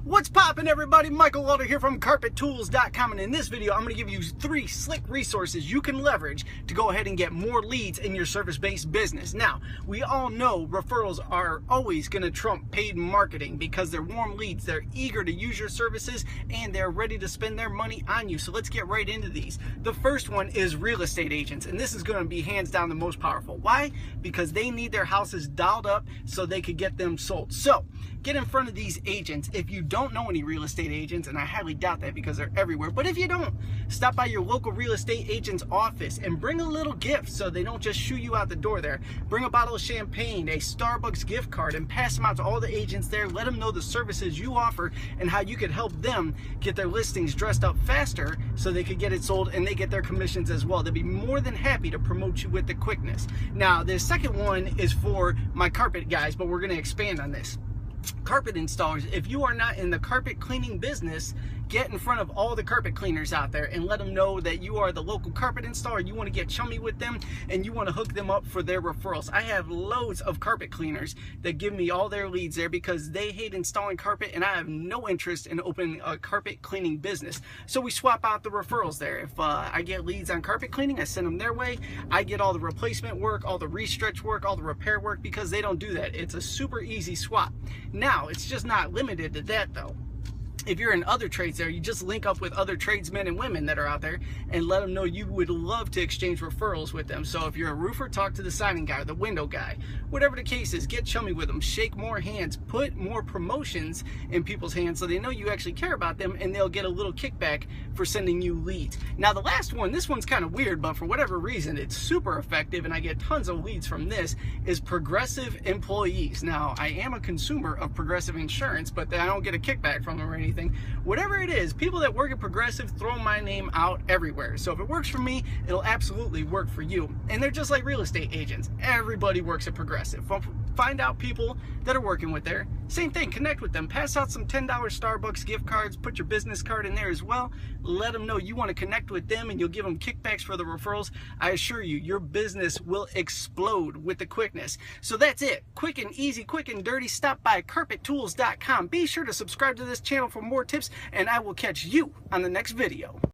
What's poppin', everybody? Michael Walter here from carpettools.com, and in this video I'm going to give you 3 slick resources you can leverage to go ahead and get more leads in your service-based business. Now, we all know referrals are always going to trump paid marketing because they're warm leads, they're eager to use your services, and they're ready to spend their money on you. So let's get right into these. The first one is real estate agents, and this is going to be hands down the most powerful. Why? Because they need their houses dialed up so they could get them sold. So get in front of these agents. If you don't know any real estate agents, and I highly doubt that because they're everywhere, but if you don't, stop by your local real estate agent's office and bring a little gift so they don't just shoo you out the door there. Bring a bottle of champagne, a Starbucks gift card, and pass them out to all the agents there. Let them know the services you offer and how you could help them get their listings dressed up faster so they could get it sold and they get their commissions as well. They'll be more than happy to promote you with the quickness. Now, the second one is for my carpet guys, but we're going to expand on this. Carpet installers, if you are not in the carpet cleaning business, get in front of all the carpet cleaners out there and let them know that you are the local carpet installer. You want to get chummy with them and you want to hook them up for their referrals. I have loads of carpet cleaners that give me all their leads there because they hate installing carpet and I have no interest in opening a carpet cleaning business. So we swap out the referrals there. If I get leads on carpet cleaning, I send them their way. I get all the replacement work, all the restretch work, all the repair work because they don't do that. It's a super easy swap. Now, it's just not limited to that though. If you're in other trades there, you just link up with other tradesmen and women that are out there and let them know you would love to exchange referrals with them. So if you're a roofer, talk to the siding guy, the window guy, whatever the case is, get chummy with them, shake more hands, put more promotions in people's hands so they know you actually care about them and they'll get a little kickback for sending you leads. Now the last one, this one's kind of weird, but for whatever reason, it's super effective and I get tons of leads from this, is Progressive employees. Now, I am a consumer of Progressive insurance, but I don't get a kickback from them or anything. Whatever it is, people that work at Progressive throw my name out everywhere. So if it works for me, it'll absolutely work for you. And they're just like real estate agents. Everybody works at Progressive. Find out people that are working with there. Same thing, connect with them. Pass out some $10 Starbucks gift cards. Put your business card in there as well. Let them know you want to connect with them and you'll give them kickbacks for the referrals. I assure you, your business will explode with the quickness. So that's it. Quick and easy, quick and dirty. Stop by carpettools.com. Be sure to subscribe to this channel for more tips and I will catch you on the next video.